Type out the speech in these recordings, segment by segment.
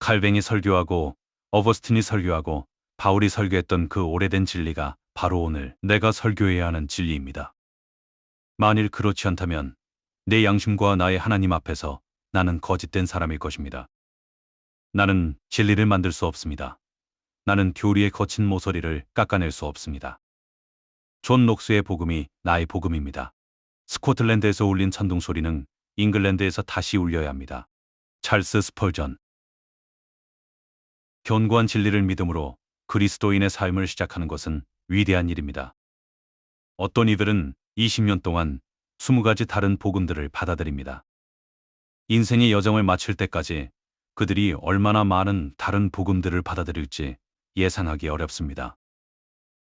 칼뱅이 설교하고 어거스틴이 설교하고 바울이 설교했던 그 오래된 진리가 바로 오늘 내가 설교해야 하는 진리입니다. 만일 그렇지 않다면 내 양심과 나의 하나님 앞에서 나는 거짓된 사람일 것입니다. 나는 진리를 만들 수 없습니다. 나는 교리의 거친 모서리를 깎아낼 수 없습니다. 존 녹스의 복음이 나의 복음입니다. 스코틀랜드에서 울린 천둥 소리는 잉글랜드에서 다시 울려야 합니다. 찰스 스펄전. 견고한 진리를 믿음으로 그리스도인의 삶을 시작하는 것은 위대한 일입니다. 어떤 이들은 20년 동안 20가지 다른 복음들을 받아들입니다. 인생의 여정을 마칠 때까지 그들이 얼마나 많은 다른 복음들을 받아들일지 예상하기 어렵습니다.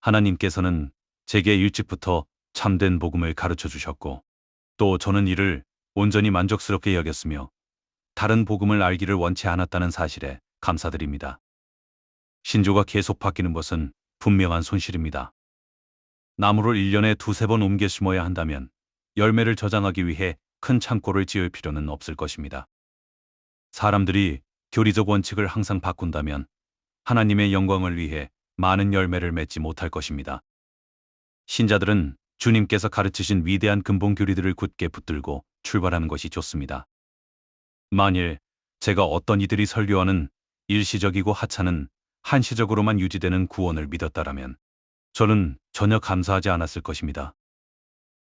하나님께서는 제게 일찍부터 참된 복음을 가르쳐 주셨고 또 저는 이를 온전히 만족스럽게 여겼으며 다른 복음을 알기를 원치 않았다는 사실에 감사드립니다. 신조가 계속 바뀌는 것은 분명한 손실입니다. 나무를 1년에 두세 번 옮겨 심어야 한다면 열매를 저장하기 위해 큰 창고를 지을 필요는 없을 것입니다. 사람들이 교리적 원칙을 항상 바꾼다면 하나님의 영광을 위해 많은 열매를 맺지 못할 것입니다. 신자들은 주님께서 가르치신 위대한 근본 교리들을 굳게 붙들고 출발하는 것이 좋습니다. 만일 제가 어떤 이들이 설교하는 일시적이고 하찮은 한시적으로만 유지되는 구원을 믿었다라면 저는 전혀 감사하지 않았을 것입니다.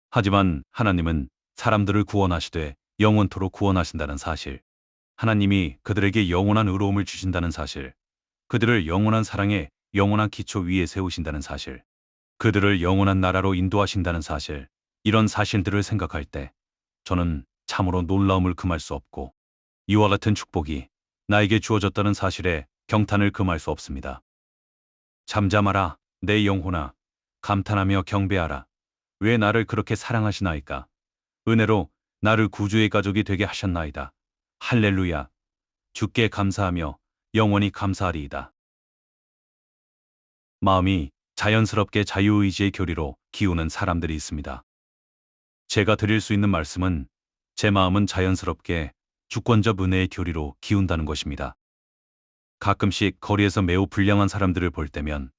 하지만 하나님은 사람들을 구원하시되 영원토록 구원하신다는 사실, 하나님이 그들에게 영원한 의로움을 주신다는 사실, 그들을 영원한 사랑의 영원한 기초 위에 세우신다는 사실, 그들을 영원한 나라로 인도하신다는 사실, 이런 사실들을 생각할 때 저는 참으로 놀라움을 금할 수 없고 이와 같은 축복이 나에게 주어졌다는 사실에 경탄을 금할 수 없습니다. 잠잠하라, 내 영혼아, 감탄하며 경배하라. 왜 나를 그렇게 사랑하시나이까? 은혜로 나를 구주의 가족이 되게 하셨나이다. 할렐루야. 주께 감사하며 영원히 감사하리이다. 마음이 자연스럽게 자유의지의 교리로 기우는 사람들이 있습니다. 제가 드릴 수 있는 말씀은 제 마음은 자연스럽게 주권적 은혜의 교리로 기운다는 것입니다. 가끔씩 거리에서 매우 불량한 사람들을 볼 때면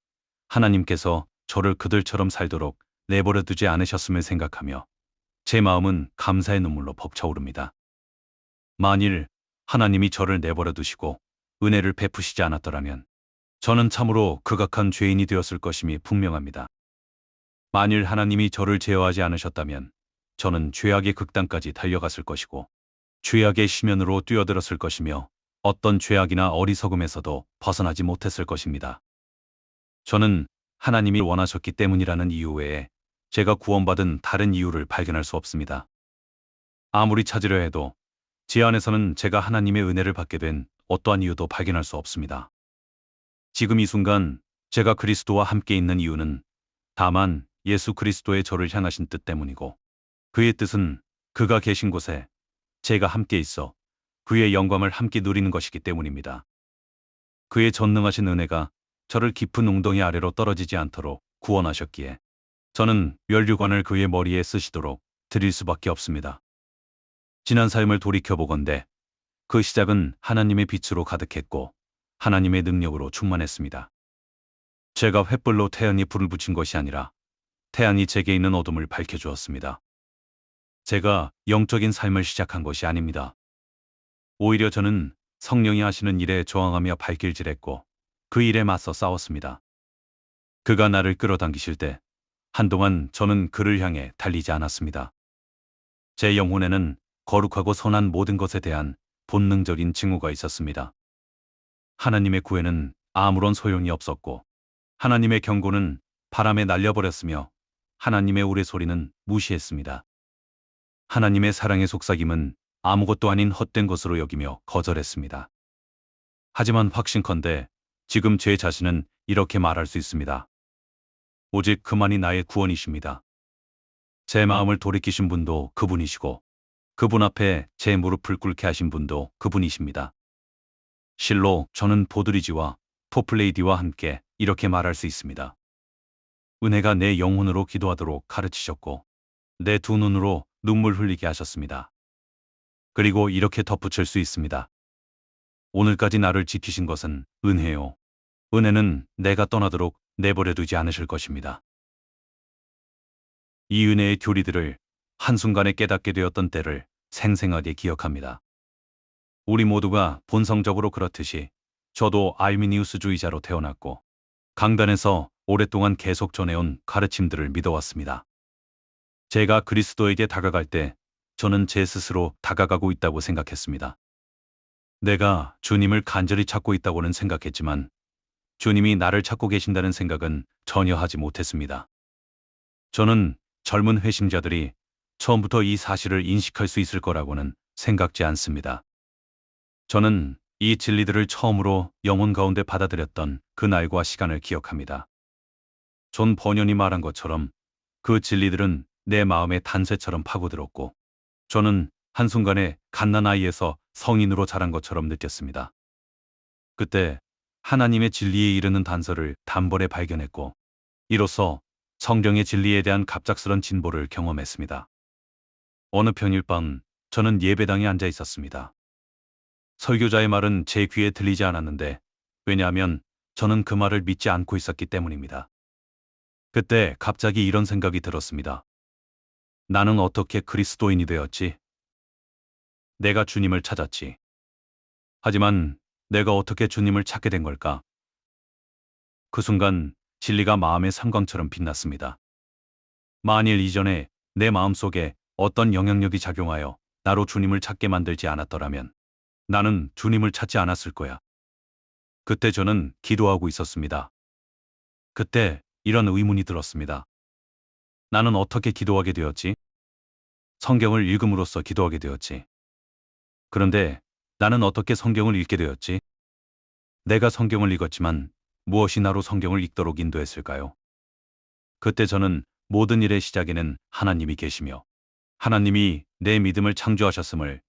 하나님께서 저를 그들처럼 살도록 내버려 두지 않으셨음을 생각하며 제 마음은 감사의 눈물로 벅차오릅니다. 만일 하나님이 저를 내버려 두시고 은혜를 베푸시지 않았더라면 저는 참으로 극악한 죄인이 되었을 것임이 분명합니다. 만일 하나님이 저를 제어하지 않으셨다면 저는 죄악의 극단까지 달려갔을 것이고 죄악의 심연으로 뛰어들었을 것이며 어떤 죄악이나 어리석음에서도 벗어나지 못했을 것입니다. 저는 하나님이 원하셨기 때문이라는 이유 외에 제가 구원받은 다른 이유를 발견할 수 없습니다. 아무리 찾으려 해도 제 안에서는 제가 하나님의 은혜를 받게 된 어떠한 이유도 발견할 수 없습니다. 지금 이 순간 제가 그리스도와 함께 있는 이유는 다만 예수 그리스도의 저를 향하신 뜻 때문이고 그의 뜻은 그가 계신 곳에 제가 함께 있어 그의 영광을 함께 누리는 것이기 때문입니다. 그의 전능하신 은혜가 저를 깊은 웅덩이 아래로 떨어지지 않도록 구원하셨기에 저는 면류관을 그의 머리에 쓰시도록 드릴 수밖에 없습니다. 지난 삶을 돌이켜보건대 그 시작은 하나님의 빛으로 가득했고 하나님의 능력으로 충만했습니다. 제가 횃불로 태양에 불을 붙인 것이 아니라 태양이 제게 있는 어둠을 밝혀주었습니다. 제가 영적인 삶을 시작한 것이 아닙니다. 오히려 저는 성령이 하시는 일에 저항하며 발길질했고 그 일에 맞서 싸웠습니다. 그가 나를 끌어당기실 때 한동안 저는 그를 향해 달리지 않았습니다. 제 영혼에는 거룩하고 선한 모든 것에 대한 본능적인 징후가 있었습니다. 하나님의 구애는 아무런 소용이 없었고 하나님의 경고는 바람에 날려버렸으며 하나님의 우레소리는 무시했습니다. 하나님의 사랑의 속삭임은 아무것도 아닌 헛된 것으로 여기며 거절했습니다. 하지만 확신컨대 지금 제 자신은 이렇게 말할 수 있습니다. 오직 그만이 나의 구원이십니다. 제 마음을 돌이키신 분도 그분이시고 그분 앞에 제 무릎을 꿇게 하신 분도 그분이십니다. 실로 저는 보드리지와 포플레이디와 함께 이렇게 말할 수 있습니다. 은혜가 내 영혼으로 기도하도록 가르치셨고 내 두 눈으로 눈물 흘리게 하셨습니다. 그리고 이렇게 덧붙일 수 있습니다. 오늘까지 나를 지키신 것은 은혜요. 은혜는 내가 떠나도록 내버려 두지 않으실 것입니다. 이 은혜의 교리들을 한순간에 깨닫게 되었던 때를 생생하게 기억합니다. 우리 모두가 본성적으로 그렇듯이 저도 알미니우스주의자로 태어났고 강단에서 오랫동안 계속 전해온 가르침들을 믿어왔습니다. 제가 그리스도에게 다가갈 때 저는 제 스스로 다가가고 있다고 생각했습니다. 내가 주님을 간절히 찾고 있다고는 생각했지만 주님이 나를 찾고 계신다는 생각은 전혀 하지 못했습니다. 저는 젊은 회심자들이 처음부터 이 사실을 인식할 수 있을 거라고는 생각지 않습니다. 저는 이 진리들을 처음으로 영혼 가운데 받아들였던 그날과 시간을 기억합니다. 존 버년이 말한 것처럼 그 진리들은 내 마음의 단쇠처럼 파고들었고 저는 한순간에 갓난아이에서 성인으로 자란 것처럼 느꼈습니다. 그때 하나님의 진리에 이르는 단서를 단번에 발견했고 이로써 성경의 진리에 대한 갑작스런 진보를 경험했습니다. 어느 평일 밤 저는 예배당에 앉아 있었습니다. 설교자의 말은 제 귀에 들리지 않았는데 왜냐하면 저는 그 말을 믿지 않고 있었기 때문입니다. 그때 갑자기 이런 생각이 들었습니다. 나는 어떻게 그리스도인이 되었지? 내가 주님을 찾았지. 하지만 내가 어떻게 주님을 찾게 된 걸까? 그 순간 진리가 마음의 삼광처럼 빛났습니다. 만일 이전에 내 마음속에 어떤 영향력이 작용하여 나로 주님을 찾게 만들지 않았더라면 나는 주님을 찾지 않았을 거야. 그때 저는 기도하고 있었습니다. 그때 이런 의문이 들었습니다. 나는 어떻게 기도하게 되었지? 성경을 읽음으로써 기도하게 되었지. 그런데 나는 어떻게 성경을 읽게 되었지? 내가 성경을 읽었지만 무엇이 나로 성경을 읽도록 인도했을까요? 그때 저는 모든 일의 시작에는 하나님이 계시며 하나님이 내 믿음을 창조하셨음을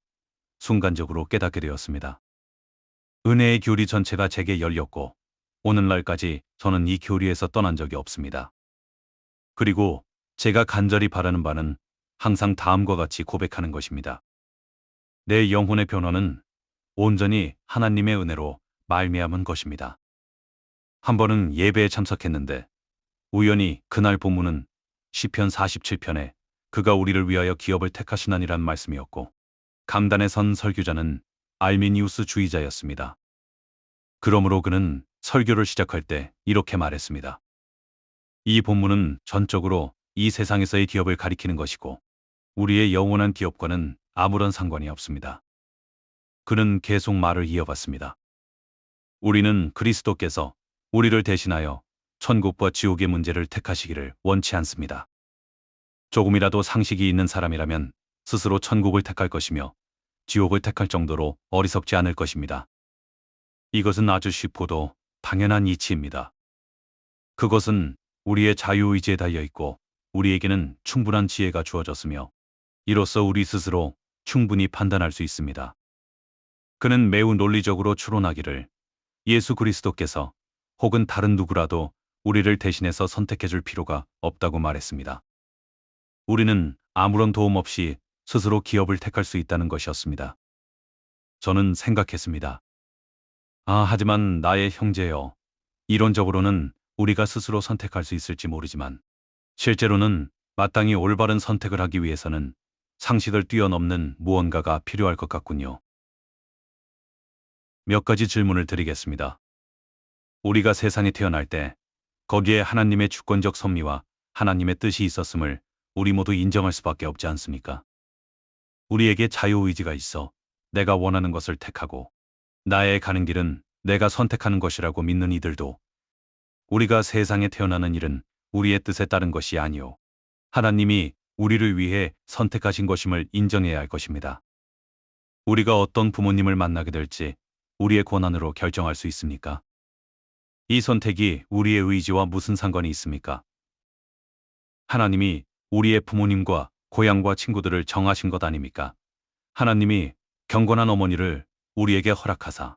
순간적으로 깨닫게 되었습니다. 은혜의 교리 전체가 제게 열렸고 오늘날까지 저는 이 교리에서 떠난 적이 없습니다. 그리고 제가 간절히 바라는 바는 항상 다음과 같이 고백하는 것입니다. 내 영혼의 변화는 온전히 하나님의 은혜로 말미암은 것입니다. 한 번은 예배에 참석했는데 우연히 그날 본문은 시편 47편에 그가 우리를 위하여 기업을 택하시나니란 말씀이었고 감단에 선 설교자는 알미니우스 주의자였습니다. 그러므로 그는 설교를 시작할 때 이렇게 말했습니다. 이 본문은 전적으로 이 세상에서의 기업을 가리키는 것이고 우리의 영원한 기업과는 아무런 상관이 없습니다. 그는 계속 말을 이어갔습니다. 우리는 그리스도께서 우리를 대신하여 천국과 지옥의 문제를 택하시기를 원치 않습니다. 조금이라도 상식이 있는 사람이라면 스스로 천국을 택할 것이며 지옥을 택할 정도로 어리석지 않을 것입니다. 이것은 아주 쉽고도 당연한 이치입니다. 그것은 우리의 자유의지에 달려있고 우리에게는 충분한 지혜가 주어졌으며 이로써 우리 스스로 충분히 판단할 수 있습니다. 그는 매우 논리적으로 추론하기를 예수 그리스도께서 혹은 다른 누구라도 우리를 대신해서 선택해 줄 필요가 없다고 말했습니다. 우리는 아무런 도움 없이 스스로 기업을 택할 수 있다는 것이었습니다. 저는 생각했습니다. 하지만 나의 형제여, 이론적으로는 우리가 스스로 선택할 수 있을지 모르지만 실제로는 마땅히 올바른 선택을 하기 위해서는 상식을 뛰어넘는 무언가가 필요할 것 같군요. 몇 가지 질문을 드리겠습니다. 우리가 세상에 태어날 때 거기에 하나님의 주권적 섭리와 하나님의 뜻이 있었음을 우리 모두 인정할 수밖에 없지 않습니까? 우리에게 자유의지가 있어 내가 원하는 것을 택하고 나의 가는 길은 내가 선택하는 것이라고 믿는 이들도 우리가 세상에 태어나는 일은 우리의 뜻에 따른 것이 아니오 하나님이 우리를 위해 선택하신 것임을 인정해야 할 것입니다. 우리가 어떤 부모님을 만나게 될지 우리의 권한으로 결정할 수 있습니까? 이 선택이 우리의 의지와 무슨 상관이 있습니까? 하나님이 우리의 부모님과 고향과 친구들을 정하신 것 아닙니까? 하나님이 경건한 어머니를 우리에게 허락하사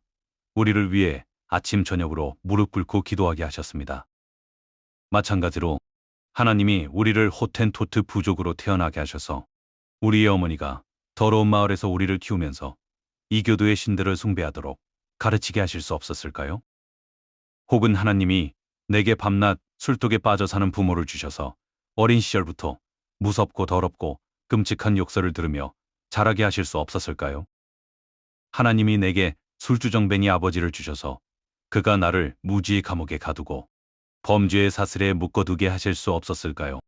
우리를 위해 아침 저녁으로 무릎 꿇고 기도하게 하셨습니다. 마찬가지로 하나님이 우리를 호텐토트 부족으로 태어나게 하셔서 우리의 어머니가 더러운 마을에서 우리를 키우면서 이교도의 신들을 숭배하도록 가르치게 하실 수 없었을까요? 혹은 하나님이 내게 밤낮 술독에 빠져 사는 부모를 주셔서 어린 시절부터 무섭고 더럽고 끔찍한 욕설을 들으며 자라게 하실 수 없었을까요? 하나님이 내게 술주정뱅이 아버지를 주셔서 그가 나를 무지의 감옥에 가두고 범죄의 사슬에 묶어두게 하실 수 없었을까요?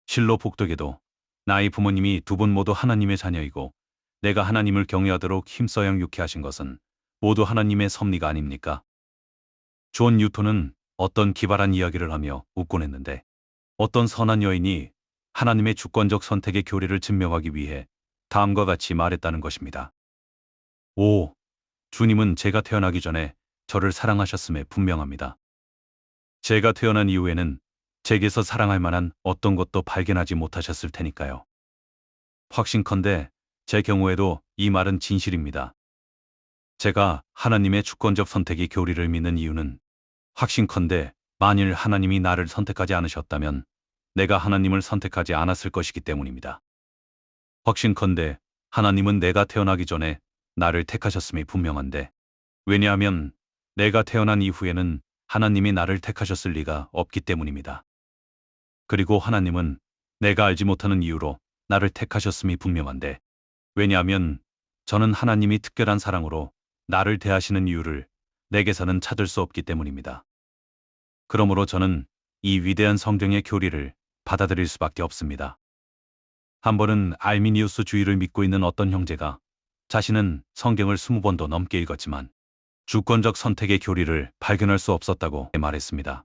실로 복독에도 나의 부모님이 두 분 모두 하나님의 자녀이고 내가 하나님을 경외하도록 힘써 양육해 하신 것은 모두 하나님의 섭리가 아닙니까? 존 뉴턴은 어떤 기발한 이야기를 하며 웃곤 했는데 어떤 선한 여인이 하나님의 주권적 선택의 교리를 증명하기 위해 다음과 같이 말했다는 것입니다. 오, 주님은 제가 태어나기 전에 저를 사랑하셨음에 분명합니다. 제가 태어난 이후에는 제게서 사랑할 만한 어떤 것도 발견하지 못하셨을 테니까요. 확신컨대 제 경우에도 이 말은 진실입니다. 제가 하나님의 주권적 선택의 교리를 믿는 이유는 확신컨대 만일 하나님이 나를 선택하지 않으셨다면 내가 하나님을 선택하지 않았을 것이기 때문입니다. 확신컨대 하나님은 내가 태어나기 전에 나를 택하셨음이 분명한데 왜냐하면 내가 태어난 이후에는 하나님이 나를 택하셨을 리가 없기 때문입니다. 그리고 하나님은 내가 알지 못하는 이유로 나를 택하셨음이 분명한데 왜냐하면 저는 하나님이 특별한 사랑으로 나를 대하시는 이유를 내게서는 찾을 수 없기 때문입니다. 그러므로 저는 이 위대한 성경의 교리를 받아들일 수밖에 없습니다. 한 번은 알미니우스 주의를 믿고 있는 어떤 형제가 자신은 성경을 20번도 넘게 읽었지만 주권적 선택의 교리를 발견할 수 없었다고 말했습니다.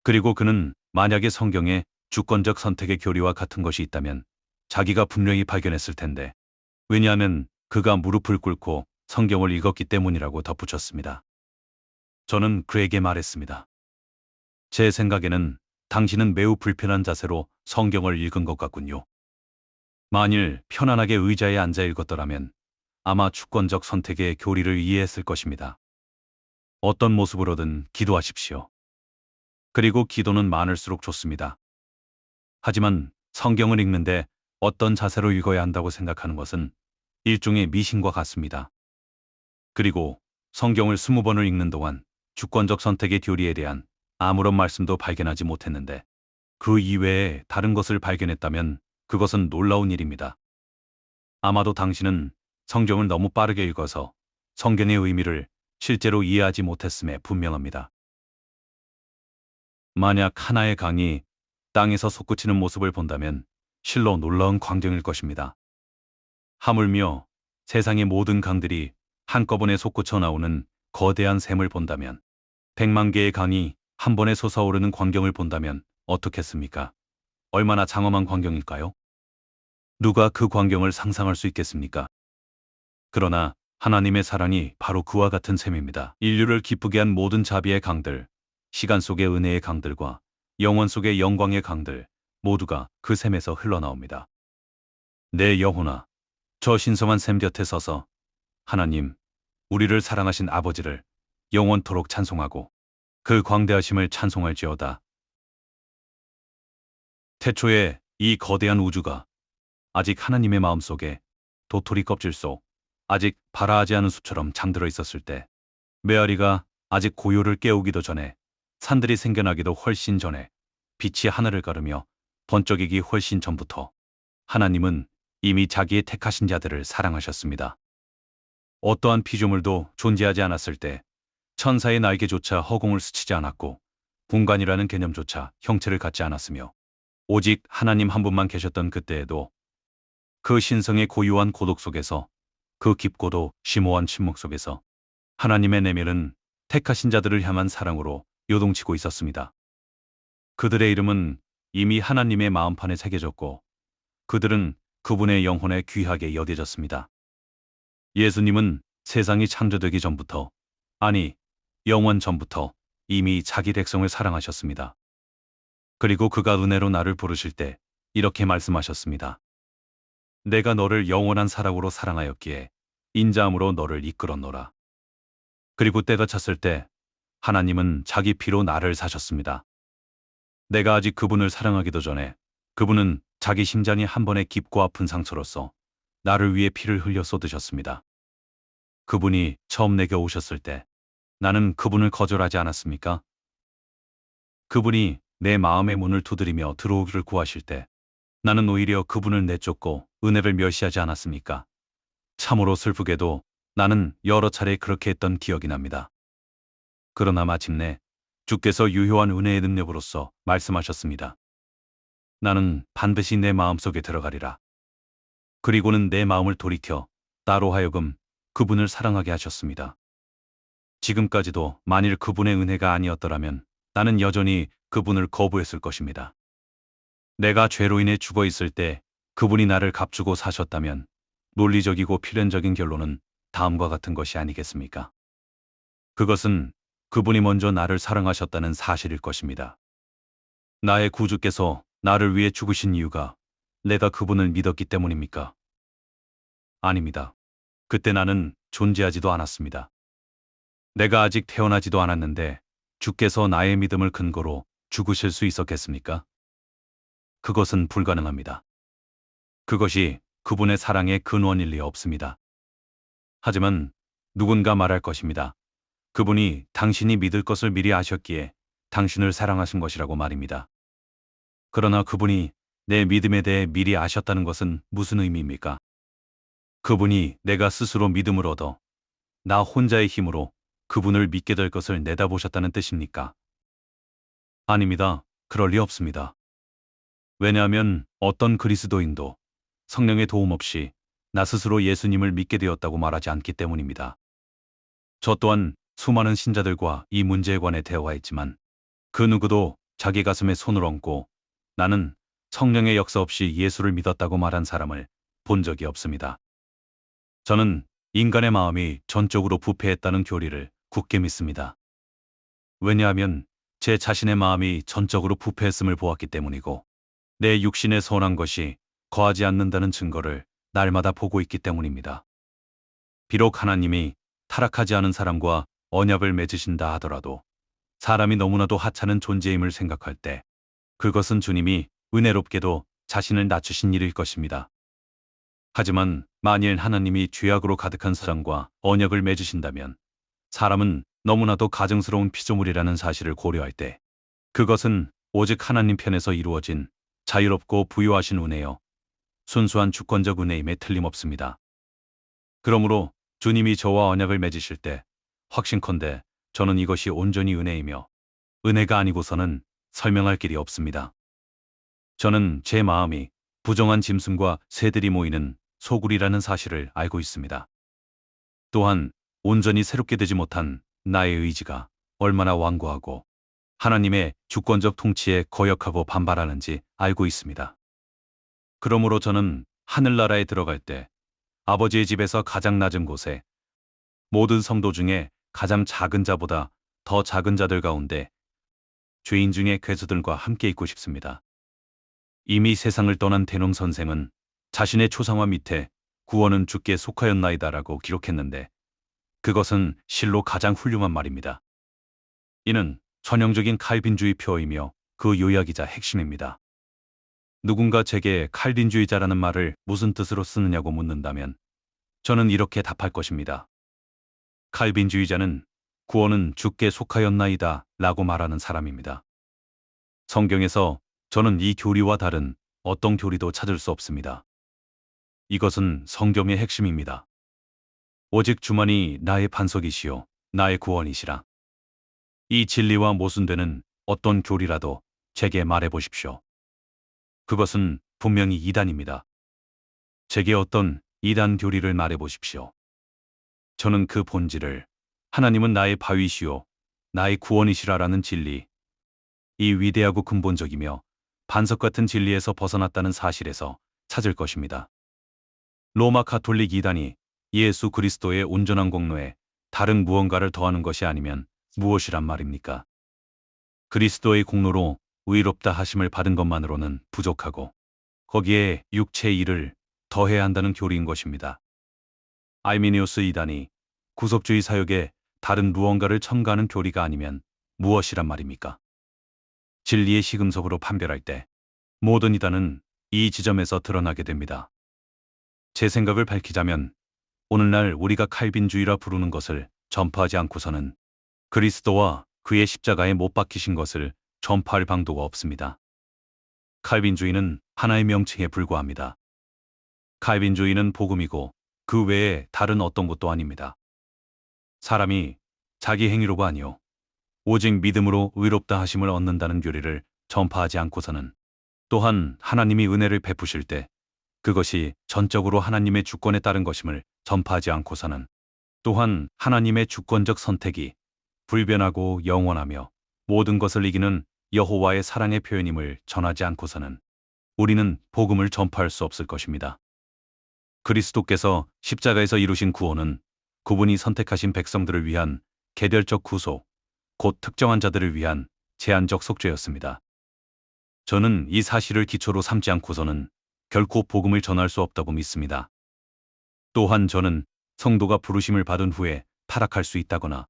그리고 그는 만약에 성경에 주권적 선택의 교리와 같은 것이 있다면 자기가 분명히 발견했을 텐데 왜냐하면 그가 무릎을 꿇고 성경을 읽었기 때문이라고 덧붙였습니다. 저는 그에게 말했습니다. 제 생각에는 당신은 매우 불편한 자세로 성경을 읽은 것 같군요. 만일 편안하게 의자에 앉아 읽었더라면 아마 주권적 선택의 교리를 이해했을 것입니다. 어떤 모습으로든 기도하십시오. 그리고 기도는 많을수록 좋습니다. 하지만 성경을 읽는데 어떤 자세로 읽어야 한다고 생각하는 것은 일종의 미신과 같습니다. 그리고 성경을 20번을 읽는 동안 주권적 선택의 교리에 대한 아무런 말씀도 발견하지 못했는데 그 이외에 다른 것을 발견했다면 그것은 놀라운 일입니다. 아마도 당신은 성경을 너무 빠르게 읽어서 성경의 의미를 실제로 이해하지 못했음에 분명합니다. 만약 하나의 강이 땅에서 솟구치는 모습을 본다면 실로 놀라운 광경일 것입니다. 하물며 세상의 모든 강들이 한꺼번에 솟구쳐 나오는 거대한 샘을 본다면 100만 개의 강이 한 번에 솟아오르는 광경을 본다면 어떻겠습니까? 얼마나 장엄한 광경일까요? 누가 그 광경을 상상할 수 있겠습니까? 그러나 하나님의 사랑이 바로 그와 같은 셈입니다. 인류를 기쁘게 한 모든 자비의 강들, 시간 속의 은혜의 강들과 영원 속의 영광의 강들 모두가 그 샘에서 흘러나옵니다. 내 영혼아, 저 신성한 샘 곁에 서서 하나님, 우리를 사랑하신 아버지를 영원토록 찬송하고 그 광대하심을 찬송할지어다. 태초에 이 거대한 우주가 아직 하나님의 마음속에 도토리 껍질 속 아직 발아하지 않은 숲처럼 잠들어 있었을 때 메아리가 아직 고요를 깨우기도 전에 산들이 생겨나기도 훨씬 전에 빛이 하늘을 가르며 번쩍이기 훨씬 전부터 하나님은 이미 자기의 택하신 자들을 사랑하셨습니다. 어떠한 피조물도 존재하지 않았을 때 천사의 날개조차 허공을 스치지 않았고 공간이라는 개념조차 형체를 갖지 않았으며 오직 하나님 한 분만 계셨던 그때에도 그 신성의 고유한 고독 속에서 그 깊고도 심오한 침묵 속에서 하나님의 내면은 택하신 자들을 향한 사랑으로 요동치고 있었습니다. 그들의 이름은 이미 하나님의 마음판에 새겨졌고 그들은 그분의 영혼에 귀하게 여겨졌습니다. 예수님은 세상이 창조되기 전부터 아니 영원 전부터 이미 자기 백성을 사랑하셨습니다. 그리고 그가 은혜로 나를 부르실 때 이렇게 말씀하셨습니다. 내가 너를 영원한 사랑으로 사랑하였기에 인자함으로 너를 이끌었노라. 그리고 때가 찼을 때 하나님은 자기 피로 나를 사셨습니다. 내가 아직 그분을 사랑하기도 전에 그분은 자기 심장이 한 번의 깊고 아픈 상처로서 나를 위해 피를 흘려 쏟으셨습니다. 그분이 처음 내게 오셨을 때 나는 그분을 거절하지 않았습니까? 그분이 내 마음의 문을 두드리며 들어오기를 구하실 때 나는 오히려 그분을 내쫓고 은혜를 멸시하지 않았습니까? 참으로 슬프게도 나는 여러 차례 그렇게 했던 기억이 납니다. 그러나 마침내 주께서 유효한 은혜의 능력으로서 말씀하셨습니다. 나는 반드시 내 마음속에 들어가리라. 그리고는 내 마음을 돌이켜 나로 하여금 그분을 사랑하게 하셨습니다. 지금까지도 만일 그분의 은혜가 아니었더라면 나는 여전히 그분을 거부했을 것입니다. 내가 죄로 인해 죽어 있을 때 그분이 나를 값주고 사셨다면 논리적이고 필연적인 결론은 다음과 같은 것이 아니겠습니까? 그것은 그분이 먼저 나를 사랑하셨다는 사실일 것입니다. 나의 구주께서 나를 위해 죽으신 이유가 내가 그분을 믿었기 때문입니까? 아닙니다. 그때 나는 존재하지도 않았습니다. 내가 아직 태어나지도 않았는데 주께서 나의 믿음을 근거로 죽으실 수 있었겠습니까? 그것은 불가능합니다. 그것이 그분의 사랑의 근원일 리 없습니다. 하지만 누군가 말할 것입니다. 그분이 당신이 믿을 것을 미리 아셨기에 당신을 사랑하신 것이라고 말입니다. 그러나 그분이 내 믿음에 대해 미리 아셨다는 것은 무슨 의미입니까? 그분이 내가 스스로 믿음을 얻어 나 혼자의 힘으로 그분을 믿게 될 것을 내다보셨다는 뜻입니까? 아닙니다. 그럴 리 없습니다. 왜냐하면 어떤 그리스도인도 성령의 도움 없이 나 스스로 예수님을 믿게 되었다고 말하지 않기 때문입니다. 저 또한 수많은 신자들과 이 문제에 관해 대화했지만 그 누구도 자기 가슴에 손을 얹고 나는 성령의 역사 없이 예수를 믿었다고 말한 사람을 본 적이 없습니다. 저는 인간의 마음이 전적으로 부패했다는 교리를 굳게 믿습니다. 왜냐하면 제 자신의 마음이 전적으로 부패했음을 보았기 때문이고 내 육신에 선한 것이 거하지 않는다는 증거를 날마다 보고 있기 때문입니다. 비록 하나님이 타락하지 않은 사람과 언약을 맺으신다 하더라도 사람이 너무나도 하찮은 존재임을 생각할 때 그것은 주님이 은혜롭게도 자신을 낮추신 일일 것입니다. 하지만 만일 하나님이 죄악으로 가득한 사람과 언약을 맺으신다면 사람은 너무나도 가증스러운 피조물이라는 사실을 고려할 때 그것은 오직 하나님 편에서 이루어진 자유롭고 부유하신 은혜요. 순수한 주권적 은혜임에 틀림없습니다. 그러므로 주님이 저와 언약을 맺으실 때 확신컨대 저는 이것이 온전히 은혜이며 은혜가 아니고서는 설명할 길이 없습니다. 저는 제 마음이 부정한 짐승과 새들이 모이는 소굴이라는 사실을 알고 있습니다. 또한 온전히 새롭게 되지 못한 나의 의지가 얼마나 완고하고 하나님의 주권적 통치에 거역하고 반발하는지 알고 있습니다. 그러므로 저는 하늘나라에 들어갈 때 아버지의 집에서 가장 낮은 곳에 모든 성도 중에 가장 작은 자보다 더 작은 자들 가운데 죄인 중에 괴수들과 함께 있고 싶습니다. 이미 세상을 떠난 대놈 선생은 자신의 초상화 밑에 구원은 주께 속하였나이다라고 기록했는데 그것은 실로 가장 훌륭한 말입니다. 이는 전형적인 칼빈주의 표어이며 그 요약이자 핵심입니다. 누군가 제게 칼빈주의자라는 말을 무슨 뜻으로 쓰느냐고 묻는다면 저는 이렇게 답할 것입니다. 칼빈주의자는 구원은 주께 속하였나이다 라고 말하는 사람입니다. 성경에서 저는 이 교리와 다른 어떤 교리도 찾을 수 없습니다. 이것은 성경의 핵심입니다. 오직 주만이 나의 반석이시요 나의 구원이시라. 이 진리와 모순되는 어떤 교리라도 제게 말해 보십시오. 그것은 분명히 이단입니다. 제게 어떤 이단 교리를 말해 보십시오. 저는 그 본질을 하나님은 나의 바위시요 나의 구원이시라라는 진리, 이 위대하고 근본적이며 반석 같은 진리에서 벗어났다는 사실에서 찾을 것입니다. 로마 가톨릭 이단이 예수 그리스도의 온전한 공로에 다른 무언가를 더하는 것이 아니면 무엇이란 말입니까? 그리스도의 공로로 의롭다 하심을 받은 것만으로는 부족하고 거기에 육체의 일을 더해야 한다는 교리인 것입니다. 알미니우스 이단이 구속주의 사역에 다른 무언가를 첨가하는 교리가 아니면 무엇이란 말입니까? 진리의 시금석으로 판별할 때 모든 이단은 이 지점에서 드러나게 됩니다. 제 생각을 밝히자면 오늘날 우리가 칼빈주의라 부르는 것을 전파하지 않고서는 그리스도와 그의 십자가에 못 박히신 것을 전파할 방도가 없습니다. 칼빈주의는 하나의 명칭에 불과합니다. 칼빈주의는 복음이고 그 외에 다른 어떤 것도 아닙니다. 사람이 자기 행위로가 아니요 오직 믿음으로 의롭다 하심을 얻는다는 교리를 전파하지 않고서는, 또한 하나님이 은혜를 베푸실 때 그것이 전적으로 하나님의 주권에 따른 것임을 전파하지 않고서는, 또한 하나님의 주권적 선택이 불변하고 영원하며 모든 것을 이기는 여호와의 사랑의 표현임을 전하지 않고서는 우리는 복음을 전파할 수 없을 것입니다. 그리스도께서 십자가에서 이루신 구원은 그분이 선택하신 백성들을 위한 개별적 구속, 곧 특정한 자들을 위한 제한적 속죄였습니다. 저는 이 사실을 기초로 삼지 않고서는 결코 복음을 전할 수 없다고 믿습니다. 또한 저는 성도가 부르심을 받은 후에 타락할 수 있다거나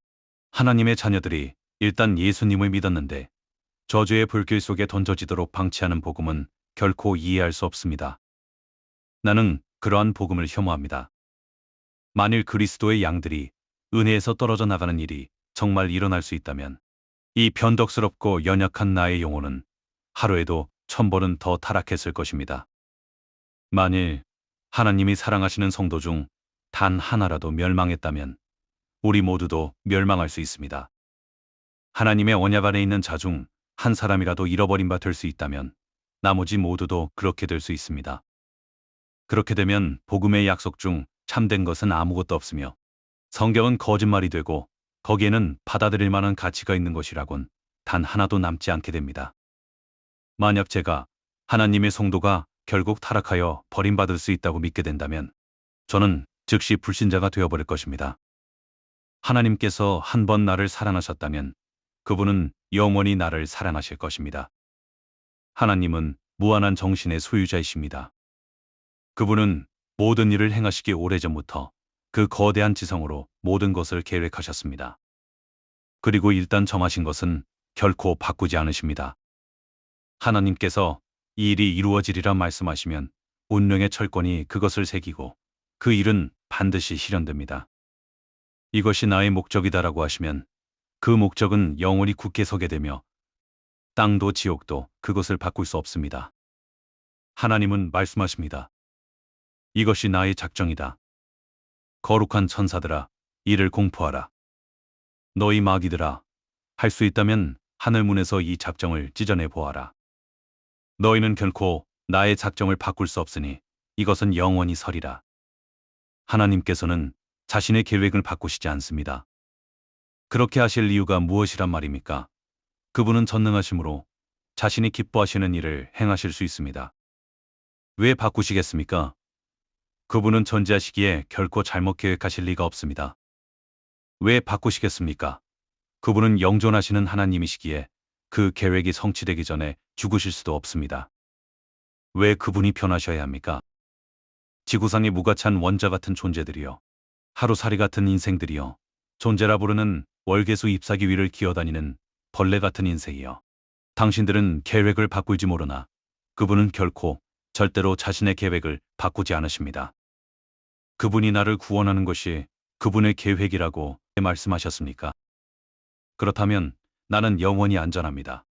하나님의 자녀들이 일단 예수님을 믿었는데 저주의 불길 속에 던져지도록 방치하는 복음은 결코 이해할 수 없습니다. 나는 그러한 복음을 혐오합니다. 만일 그리스도의 양들이 은혜에서 떨어져 나가는 일이 정말 일어날 수 있다면 이 변덕스럽고 연약한 나의 영혼은 하루에도 1000번은 더 타락했을 것입니다. 만일 하나님이 사랑하시는 성도 중 단 하나라도 멸망했다면 우리 모두도 멸망할 수 있습니다. 하나님의 언약 안에 있는 자 중 한 사람이라도 잃어버린 바 될 수 있다면 나머지 모두도 그렇게 될 수 있습니다. 그렇게 되면 복음의 약속 중 참된 것은 아무것도 없으며 성경은 거짓말이 되고 거기에는 받아들일 만한 가치가 있는 것이라곤 단 하나도 남지 않게 됩니다. 만약 제가 하나님의 성도가 결국 타락하여 버림받을 수 있다고 믿게 된다면 저는 즉시 불신자가 되어버릴 것입니다. 하나님께서 한 번 나를 사랑하셨다면 그분은 영원히 나를 사랑하실 것입니다. 하나님은 무한한 정신의 소유자이십니다. 그분은 모든 일을 행하시기 오래전부터 그 거대한 지성으로 모든 것을 계획하셨습니다. 그리고 일단 정하신 것은 결코 바꾸지 않으십니다. 하나님께서 이 일이 이루어지리라 말씀하시면 운명의 철권이 그것을 새기고 그 일은 반드시 실현됩니다. 이것이 나의 목적이다라고 하시면 그 목적은 영원히 굳게 서게 되며 땅도 지옥도 그것을 바꿀 수 없습니다. 하나님은 말씀하십니다. 이것이 나의 작정이다. 거룩한 천사들아, 이를 공포하라. 너희 마귀들아, 할 수 있다면 하늘문에서 이 작정을 찢어내 보아라. 너희는 결코 나의 작정을 바꿀 수 없으니 이것은 영원히 서리라. 하나님께서는 자신의 계획을 바꾸시지 않습니다. 그렇게 하실 이유가 무엇이란 말입니까? 그분은 전능하심으로 자신이 기뻐하시는 일을 행하실 수 있습니다. 왜 바꾸시겠습니까? 그분은 전지하시기에 결코 잘못 계획하실 리가 없습니다. 왜 바꾸시겠습니까? 그분은 영존하시는 하나님이시기에 그 계획이 성취되기 전에 죽으실 수도 없습니다. 왜 그분이 변하셔야 합니까? 지구상의 무가찬 원자 같은 존재들이요, 하루살이 같은 인생들이요, 존재라 부르는 월계수 잎사귀 위를 기어다니는 벌레 같은 인생이요. 당신들은 계획을 바꿀지 모르나 그분은 결코 절대로 자신의 계획을 바꾸지 않으십니다. 그분이 나를 구원하는 것이 그분의 계획이라고 말씀하셨습니까? 그렇다면 나는 영원히 안전합니다.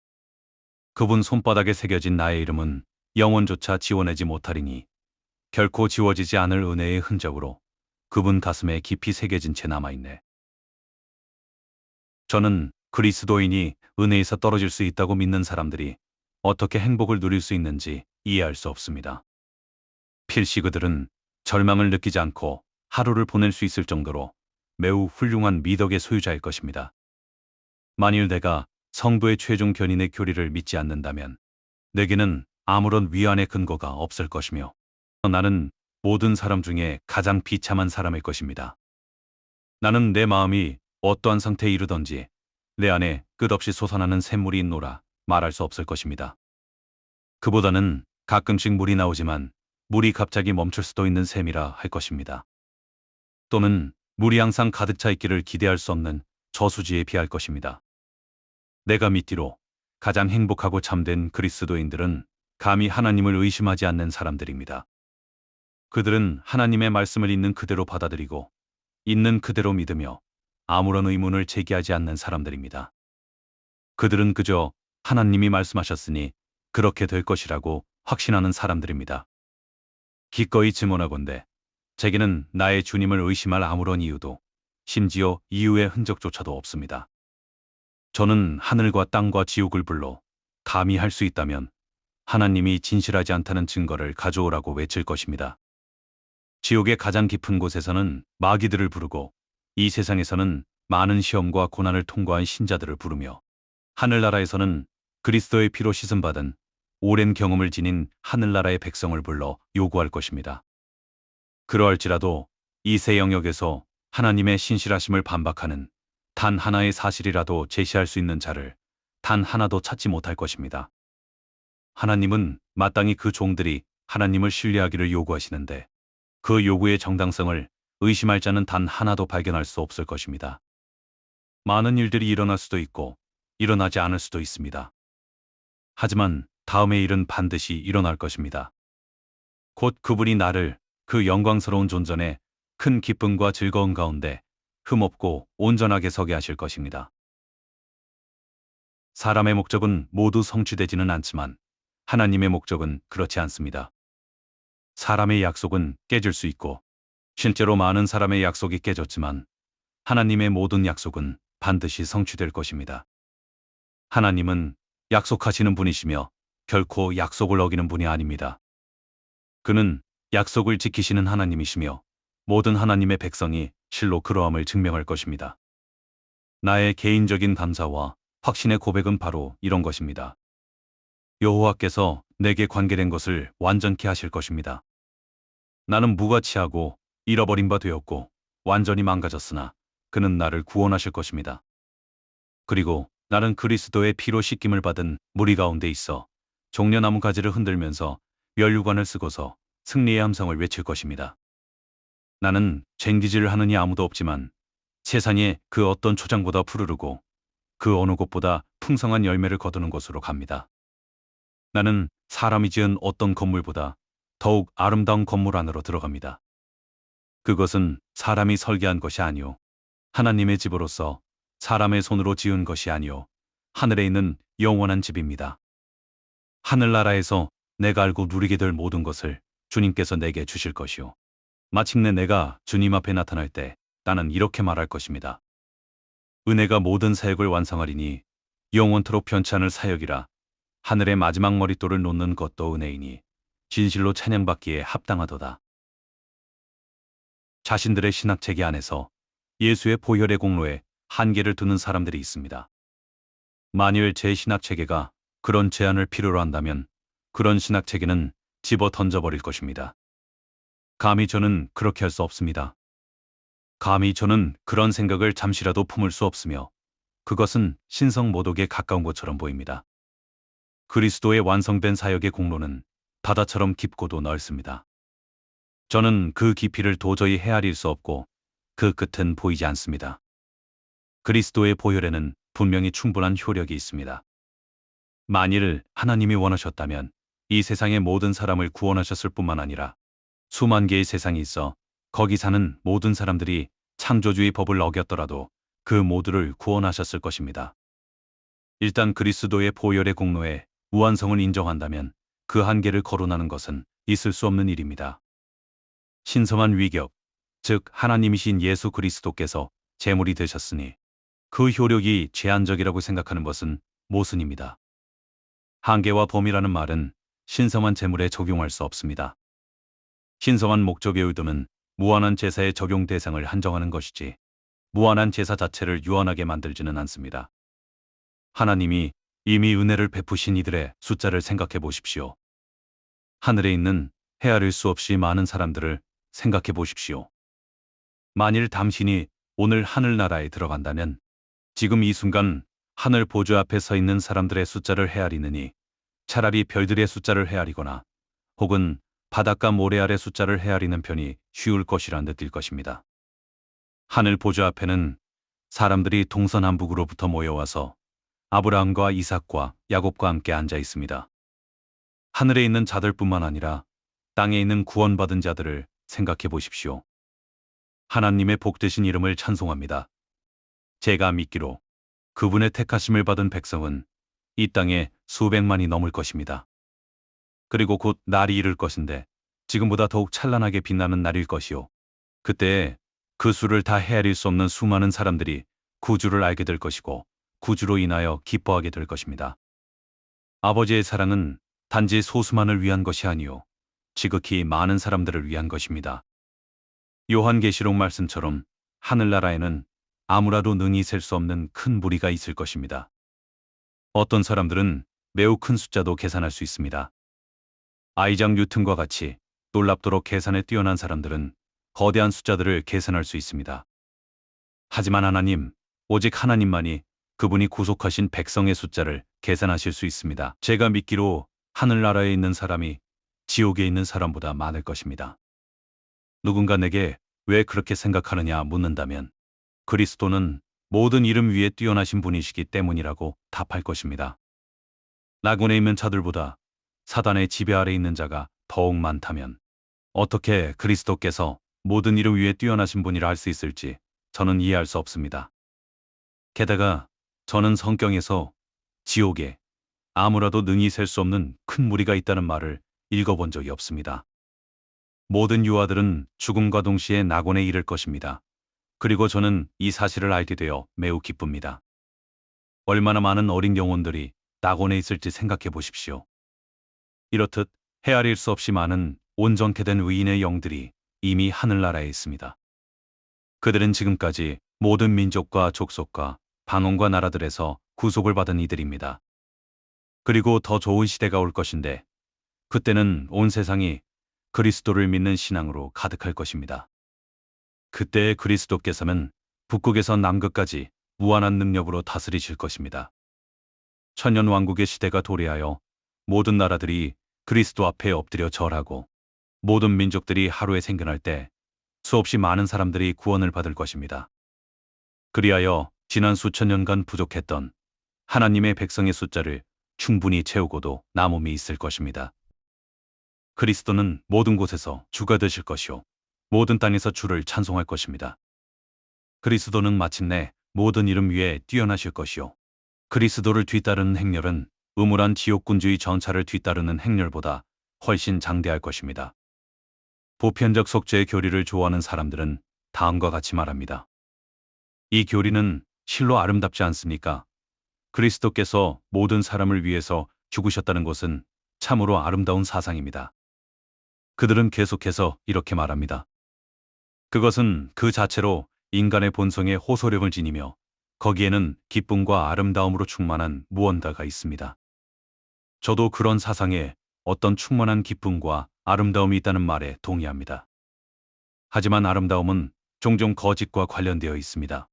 그분 손바닥에 새겨진 나의 이름은 영원조차 지워내지 못하리니 결코 지워지지 않을 은혜의 흔적으로 그분 가슴에 깊이 새겨진 채 남아있네. 저는 그리스도인이 은혜에서 떨어질 수 있다고 믿는 사람들이 어떻게 행복을 누릴 수 있는지 이해할 수 없습니다. 필시 그들은 절망을 느끼지 않고 하루를 보낼 수 있을 정도로 매우 훌륭한 미덕의 소유자일 것입니다. 만일 내가 성도의 최종 견인의 교리를 믿지 않는다면 내게는 아무런 위안의 근거가 없을 것이며 나는 모든 사람 중에 가장 비참한 사람일 것입니다. 나는 내 마음이 어떠한 상태에 이르든지 내 안에 끝없이 솟아나는 샘물이 있노라 말할 수 없을 것입니다. 그보다는 가끔씩 물이 나오지만 물이 갑자기 멈출 수도 있는 셈이라 할 것입니다. 또는 물이 항상 가득 차 있기를 기대할 수 없는 저수지에 비할 것입니다. 내가 믿기로 가장 행복하고 참된 그리스도인들은 감히 하나님을 의심하지 않는 사람들입니다. 그들은 하나님의 말씀을 있는 그대로 받아들이고 있는 그대로 믿으며 아무런 의문을 제기하지 않는 사람들입니다. 그들은 그저 하나님이 말씀하셨으니 그렇게 될 것이라고 확신하는 사람들입니다. 기꺼이 증언하건대 제게는 나의 주님을 의심할 아무런 이유도 심지어 이유의 흔적조차도 없습니다. 저는 하늘과 땅과 지옥을 불러 감히 할 수 있다면 하나님이 진실하지 않다는 증거를 가져오라고 외칠 것입니다. 지옥의 가장 깊은 곳에서는 마귀들을 부르고 이 세상에서는 많은 시험과 고난을 통과한 신자들을 부르며 하늘나라에서는 그리스도의 피로 씻음받은 오랜 경험을 지닌 하늘나라의 백성을 불러 요구할 것입니다. 그러할지라도 이 세 영역에서 하나님의 신실하심을 반박하는 단 하나의 사실이라도 제시할 수 있는 자를 단 하나도 찾지 못할 것입니다. 하나님은 마땅히 그 종들이 하나님을 신뢰하기를 요구하시는데 그 요구의 정당성을 의심할 자는 단 하나도 발견할 수 없을 것입니다. 많은 일들이 일어날 수도 있고 일어나지 않을 수도 있습니다. 하지만 다음의 일은 반드시 일어날 것입니다. 곧 그분이 나를 그 영광스러운 존전에 큰 기쁨과 즐거움 가운데 흠없고 온전하게 서게 하실 것입니다. 사람의 목적은 모두 성취되지는 않지만 하나님의 목적은 그렇지 않습니다. 사람의 약속은 깨질 수 있고 실제로 많은 사람의 약속이 깨졌지만 하나님의 모든 약속은 반드시 성취될 것입니다. 하나님은 약속하시는 분이시며 결코 약속을 어기는 분이 아닙니다. 그는 약속을 지키시는 하나님이시며 모든 하나님의 백성이 실로 그러함을 증명할 것입니다. 나의 개인적인 감사와 확신의 고백은 바로 이런 것입니다. 여호와께서 내게 관계된 것을 완전케 하실 것입니다. 나는 무가치하고 잃어버린 바 되었고 완전히 망가졌으나 그는 나를 구원하실 것입니다. 그리고 나는 그리스도의 피로 씻김을 받은 무리 가운데 있어 종려나무 가지를 흔들면서 면류관을 쓰고서 승리의 함성을 외칠 것입니다. 나는 쟁기질을 하느니 아무도 없지만 세상에 그 어떤 초장보다 푸르르고 그 어느 곳보다 풍성한 열매를 거두는 곳으로 갑니다. 나는 사람이 지은 어떤 건물보다 더욱 아름다운 건물 안으로 들어갑니다. 그것은 사람이 설계한 것이 아니오 하나님의 집으로서 사람의 손으로 지은 것이 아니오 하늘에 있는 영원한 집입니다. 하늘나라에서 내가 알고 누리게 될 모든 것을 주님께서 내게 주실 것이오. 마침내 내가 주님 앞에 나타날 때 나는 이렇게 말할 것입니다. 은혜가 모든 사역을 완성하리니 영원토록 편치 않을 사역이라 하늘의 마지막 머릿돌을 놓는 것도 은혜이니 진실로 찬양받기에 합당하도다. 자신들의 신학체계 안에서 예수의 보혈의 공로에 한계를 두는 사람들이 있습니다. 만일 제 신학체계가 그런 제한을 필요로 한다면 그런 신학체계는 집어 던져버릴 것입니다. 감히 저는 그렇게 할 수 없습니다. 감히 저는 그런 생각을 잠시라도 품을 수 없으며 그것은 신성 모독에 가까운 것처럼 보입니다. 그리스도의 완성된 사역의 공로는 바다처럼 깊고도 넓습니다. 저는 그 깊이를 도저히 헤아릴 수 없고 그 끝은 보이지 않습니다. 그리스도의 보혈에는 분명히 충분한 효력이 있습니다. 만일 하나님이 원하셨다면 이 세상의 모든 사람을 구원하셨을 뿐만 아니라 수만 개의 세상이 있어 거기 사는 모든 사람들이 창조주의 법을 어겼더라도 그 모두를 구원하셨을 것입니다. 일단 그리스도의 보혈의 공로에 무한성을 인정한다면 그 한계를 거론하는 것은 있을 수 없는 일입니다. 신성한 위격, 즉 하나님이신 예수 그리스도께서 제물이 되셨으니 그 효력이 제한적이라고 생각하는 것은 모순입니다. 한계와 범위라는 말은 신성한 제물에 적용할 수 없습니다. 신성한 목적의 의도는 무한한 제사의 적용 대상을 한정하는 것이지 무한한 제사 자체를 유한하게 만들지는 않습니다. 하나님이 이미 은혜를 베푸신 이들의 숫자를 생각해 보십시오. 하늘에 있는 헤아릴 수 없이 많은 사람들을 생각해 보십시오. 만일 당신이 오늘 하늘나라에 들어간다면 지금 이 순간 하늘 보좌 앞에 서 있는 사람들의 숫자를 헤아리느니 차라리 별들의 숫자를 헤아리거나 혹은 바닷가 모래 아래 숫자를 헤아리는 편이 쉬울 것이라 느낄 것입니다. 하늘 보좌 앞에는 사람들이 동서남북으로부터 모여와서 아브라함과 이삭과 야곱과 함께 앉아 있습니다. 하늘에 있는 자들뿐만 아니라 땅에 있는 구원받은 자들을 생각해 보십시오. 하나님의 복되신 이름을 찬송합니다. 제가 믿기로 그분의 택하심을 받은 백성은 이 땅에 수백만이 넘을 것입니다. 그리고 곧 날이 이를 것인데 지금보다 더욱 찬란하게 빛나는 날일 것이요. 그때에 그 수를 다 헤아릴 수 없는 수많은 사람들이 구주를 알게 될 것이고 구주로 인하여 기뻐하게 될 것입니다. 아버지의 사랑은 단지 소수만을 위한 것이 아니요 지극히 많은 사람들을 위한 것입니다. 요한계시록 말씀처럼 하늘나라에는 아무라도 능히 셀 수 없는 큰 무리가 있을 것입니다. 어떤 사람들은 매우 큰 숫자도 계산할 수 있습니다. 아이작 뉴턴과 같이 놀랍도록 계산에 뛰어난 사람들은 거대한 숫자들을 계산할 수 있습니다. 하지만 하나님, 오직 하나님만이 그분이 구속하신 백성의 숫자를 계산하실 수 있습니다. 제가 믿기로 하늘나라에 있는 사람이 지옥에 있는 사람보다 많을 것입니다. 누군가 내게 왜 그렇게 생각하느냐 묻는다면 그리스도는 모든 이름 위에 뛰어나신 분이시기 때문이라고 답할 것입니다. 낙원에 있는 자들보다 사단의 지배 아래 있는 자가 더욱 많다면 어떻게 그리스도께서 모든 이름 위에 뛰어나신 분이라 할 수 있을지 저는 이해할 수 없습니다. 게다가 저는 성경에서 지옥에 아무라도 능히 셀 수 없는 큰 무리가 있다는 말을 읽어본 적이 없습니다. 모든 유아들은 죽음과 동시에 낙원에 이를 것입니다. 그리고 저는 이 사실을 알게 되어 매우 기쁩니다. 얼마나 많은 어린 영혼들이 낙원에 있을지 생각해 보십시오. 이렇듯 헤아릴 수 없이 많은 온전케 된 의인의 영들이 이미 하늘나라에 있습니다. 그들은 지금까지 모든 민족과 족속과 방언과 나라들에서 구속을 받은 이들입니다. 그리고 더 좋은 시대가 올 것인데 그때는 온 세상이 그리스도를 믿는 신앙으로 가득할 것입니다. 그때의 그리스도께서는 북극에서 남극까지 무한한 능력으로 다스리실 것입니다. 천년왕국의 시대가 도래하여 모든 나라들이 그리스도 앞에 엎드려 절하고 모든 민족들이 하루에 생겨날 때 수없이 많은 사람들이 구원을 받을 것입니다. 그리하여 지난 수천 년간 부족했던 하나님의 백성의 숫자를 충분히 채우고도 남음이 있을 것입니다. 그리스도는 모든 곳에서 주가 되실 것이요 모든 땅에서 주를 찬송할 것입니다. 그리스도는 마침내 모든 이름 위에 뛰어나실 것이요 그리스도를 뒤따르는 행렬은 음울한 지옥군주의 전차를 뒤따르는 행렬보다 훨씬 장대할 것입니다. 보편적 속죄의 교리를 좋아하는 사람들은 다음과 같이 말합니다. 이 교리는 실로 아름답지 않습니까? 그리스도께서 모든 사람을 위해서 죽으셨다는 것은 참으로 아름다운 사상입니다. 그들은 계속해서 이렇게 말합니다. 그것은 그 자체로 인간의 본성에 호소력을 지니며 거기에는 기쁨과 아름다움으로 충만한 무언가가 있습니다. 저도 그런 사상에 어떤 충만한 기쁨과 아름다움이 있다는 말에 동의합니다. 하지만 아름다움은 종종 거짓과 관련되어 있습니다.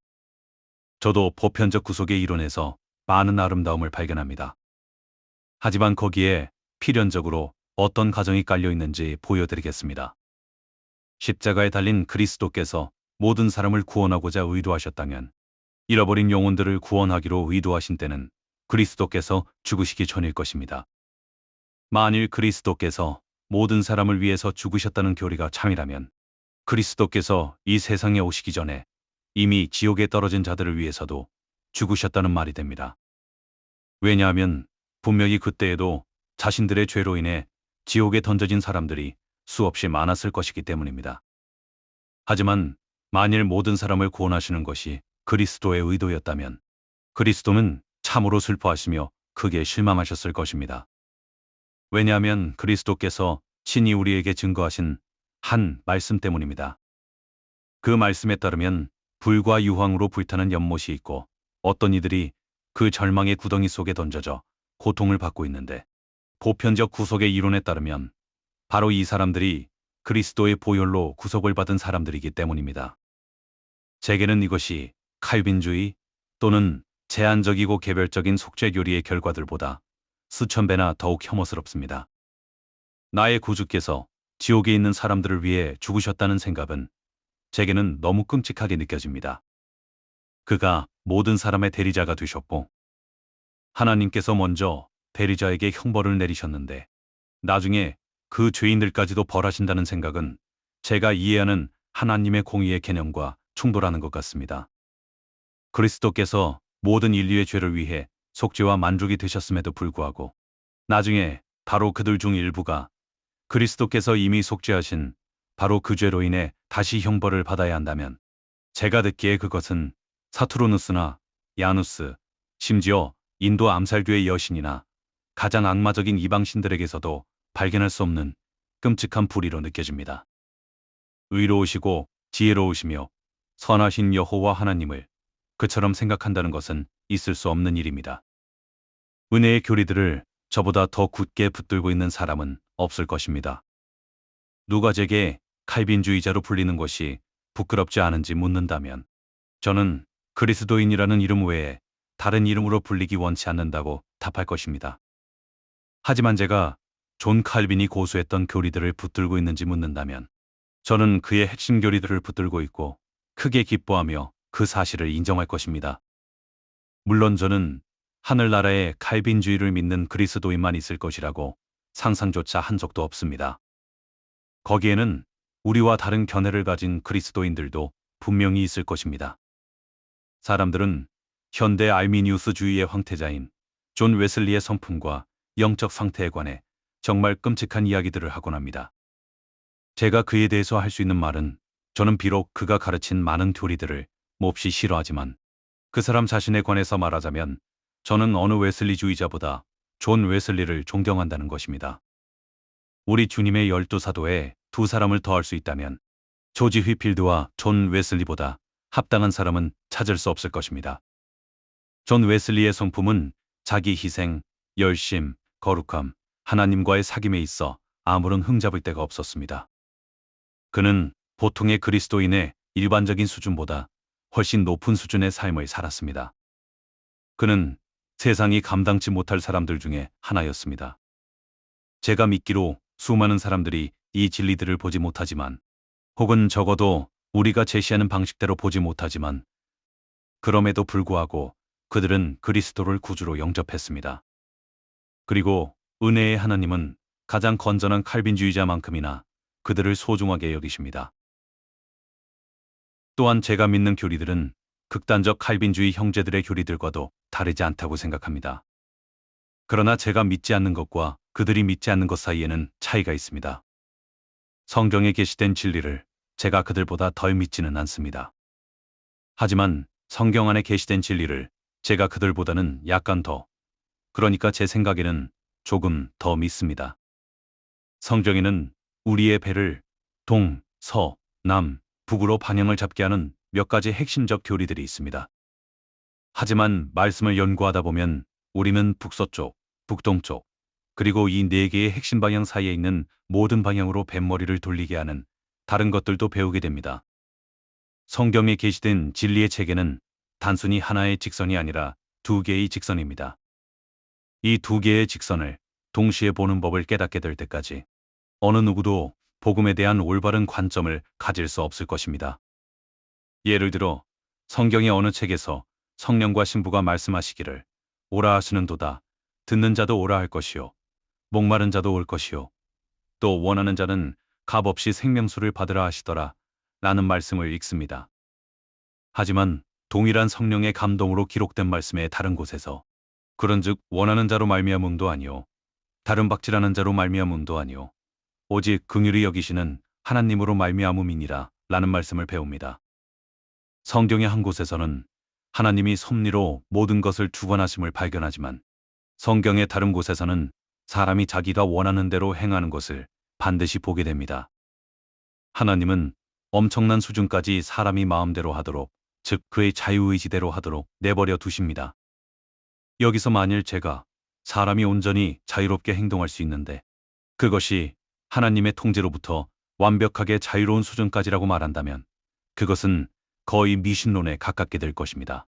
저도 보편적 구속의 이론에서 많은 아름다움을 발견합니다. 하지만 거기에 필연적으로 어떤 가정이 깔려 있는지 보여드리겠습니다. 십자가에 달린 그리스도께서 모든 사람을 구원하고자 의도하셨다면 잃어버린 영혼들을 구원하기로 의도하신 때는 그리스도께서 죽으시기 전일 것입니다. 만일 그리스도께서 모든 사람을 위해서 죽으셨다는 교리가 참이라면 그리스도께서 이 세상에 오시기 전에 이미 지옥에 떨어진 자들을 위해서도 죽으셨다는 말이 됩니다. 왜냐하면 분명히 그때에도 자신들의 죄로 인해 지옥에 던져진 사람들이 수없이 많았을 것이기 때문입니다. 하지만 만일 모든 사람을 구원하시는 것이 그리스도의 의도였다면 그리스도는 참으로 슬퍼하시며 크게 실망하셨을 것입니다. 왜냐하면 그리스도께서 친히 우리에게 증거하신 한 말씀 때문입니다. 그 말씀에 따르면 불과 유황으로 불타는 연못이 있고 어떤 이들이 그 절망의 구덩이 속에 던져져 고통을 받고 있는데 보편적 구속의 이론에 따르면 바로 이 사람들이 그리스도의 보혈로 구속을 받은 사람들이기 때문입니다. 제게는 이것이 칼빈주의 또는 제한적이고 개별적인 속죄교리의 결과들보다 수천 배나 더욱 혐오스럽습니다. 나의 구주께서 지옥에 있는 사람들을 위해 죽으셨다는 생각은 제게는 너무 끔찍하게 느껴집니다. 그가 모든 사람의 대리자가 되셨고 하나님께서 먼저 대리자에게 형벌을 내리셨는데 나중에 그 죄인들까지도 벌하신다는 생각은 제가 이해하는 하나님의 공의의 개념과 충돌하는 것 같습니다. 그리스도께서 모든 인류의 죄를 위해 속죄와 만족이 되셨음에도 불구하고 나중에 바로 그들 중 일부가 그리스도께서 이미 속죄하신 바로 그 죄로 인해 다시 형벌을 받아야 한다면 제가 듣기에 그것은 사투르누스나 야누스, 심지어 인도 암살교의 여신이나 가장 악마적인 이방신들에게서도 발견할 수 없는 끔찍한 불의로 느껴집니다. 의로우시고 지혜로우시며 선하신 여호와 하나님을 그처럼 생각한다는 것은 있을 수 없는 일입니다. 은혜의 교리들을 저보다 더 굳게 붙들고 있는 사람은 없을 것입니다. 누가 제게 칼빈주의자로 불리는 것이 부끄럽지 않은지 묻는다면 저는 그리스도인이라는 이름 외에 다른 이름으로 불리기 원치 않는다고 답할 것입니다. 하지만 제가 존 칼빈이 고수했던 교리들을 붙들고 있는지 묻는다면 저는 그의 핵심 교리들을 붙들고 있고 크게 기뻐하며 그 사실을 인정할 것입니다. 물론 저는 하늘나라에 칼빈주의를 믿는 그리스도인만 있을 것이라고 상상조차 한 적도 없습니다. 거기에는 우리와 다른 견해를 가진 그리스도인들도 분명히 있을 것입니다. 사람들은 현대 알미니우스주의의 황태자인 존 웨슬리의 성품과 영적 상태에 관해 정말 끔찍한 이야기들을 하곤 합니다. 제가 그에 대해서 할 수 있는 말은 저는 비록 그가 가르친 많은 교리들을 몹시 싫어하지만 그 사람 자신에 관해서 말하자면 저는 어느 웨슬리주의자보다 존 웨슬리를 존경한다는 것입니다. 우리 주님의 12사도에 두 사람을 더할 수 있다면 조지 휘필드와 존 웨슬리보다 합당한 사람은 찾을 수 없을 것입니다. 존 웨슬리의 성품은 자기 희생, 열심, 거룩함, 하나님과의 사귐에 있어 아무런 흠잡을 데가 없었습니다. 그는 보통의 그리스도인의 일반적인 수준보다 훨씬 높은 수준의 삶을 살았습니다. 그는 세상이 감당치 못할 사람들 중에 하나였습니다. 제가 믿기로 수많은 사람들이 이 진리들을 보지 못하지만 혹은 적어도 우리가 제시하는 방식대로 보지 못하지만 그럼에도 불구하고 그들은 그리스도를 구주로 영접했습니다. 그리고 은혜의 하나님은 가장 건전한 칼빈주의자만큼이나 그들을 소중하게 여기십니다. 또한 제가 믿는 교리들은 극단적 칼빈주의 형제들의 교리들과도 다르지 않다고 생각합니다. 그러나 제가 믿지 않는 것과 그들이 믿지 않는 것 사이에는 차이가 있습니다. 성경에 게시된 진리를 제가 그들보다 덜 믿지는 않습니다. 하지만 성경 안에 게시된 진리를 제가 그들보다는 약간 더, 그러니까 제 생각에는 조금 더 믿습니다. 성경에는 우리의 배를 동, 서, 남, 북으로 방향을 잡게 하는 몇 가지 핵심적 교리들이 있습니다. 하지만 말씀을 연구하다 보면 우리는 북서쪽, 북동쪽, 그리고 이 네 개의 핵심 방향 사이에 있는 모든 방향으로 뱃머리를 돌리게 하는 다른 것들도 배우게 됩니다. 성경에 게시된 진리의 체계는 단순히 하나의 직선이 아니라 두 개의 직선입니다. 이 두 개의 직선을 동시에 보는 법을 깨닫게 될 때까지 어느 누구도 복음에 대한 올바른 관점을 가질 수 없을 것입니다. 예를 들어 성경의 어느 책에서 성령과 신부가 말씀하시기를 오라 하시는도다. 듣는 자도 오라 할 것이요 목마른 자도 올 것이요 또 원하는 자는 값없이 생명수를 받으라 하시더라 라는 말씀을 읽습니다. 하지만 동일한 성령의 감동으로 기록된 말씀의 다른 곳에서 그런즉 원하는 자로 말미암음도 아니요 다른 박질하는 자로 말미암음도 아니요 오직 긍휼히 여기시는 하나님으로 말미암음이니라 라는 말씀을 배웁니다. 성경의 한 곳에서는 하나님이 섭리로 모든 것을 주관하심을 발견하지만 성경의 다른 곳에서는 사람이 자기가 원하는 대로 행하는 것을 반드시 보게 됩니다. 하나님은 엄청난 수준까지 사람이 마음대로 하도록, 즉 그의 자유의지대로 하도록 내버려 두십니다. 여기서 만일 제가 사람이 온전히 자유롭게 행동할 수 있는데 그것이 하나님의 통제로부터 완벽하게 자유로운 수준까지라고 말한다면 그것은 거의 미신론에 가깝게 될 것입니다.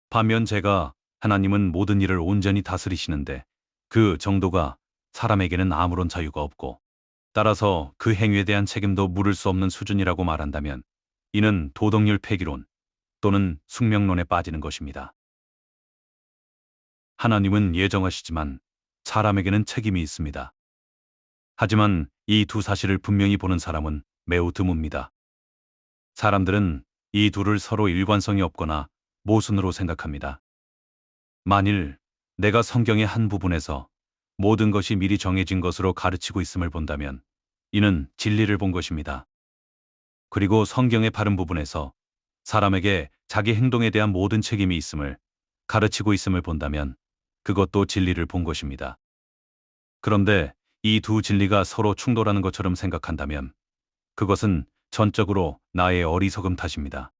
반면 제가 하나님은 모든 일을 온전히 다스리시는데 그 정도가 사람에게는 아무런 자유가 없고 따라서 그 행위에 대한 책임도 물을 수 없는 수준이라고 말한다면 이는 도덕률 폐기론 또는 숙명론에 빠지는 것입니다. 하나님은 예정하시지만 사람에게는 책임이 있습니다. 하지만 이 두 사실을 분명히 보는 사람은 매우 드뭅니다. 사람들은 이 둘을 서로 일관성이 없거나 모순으로 생각합니다. 만일 내가 성경의 한 부분에서 모든 것이 미리 정해진 것으로 가르치고 있음을 본다면 이는 진리를 본 것입니다. 그리고 성경의 바른 부분에서 사람에게 자기 행동에 대한 모든 책임이 있음을 가르치고 있음을 본다면 그것도 진리를 본 것입니다. 그런데 이 두 진리가 서로 충돌하는 것처럼 생각한다면 그것은 전적으로 나의 어리석음 탓입니다.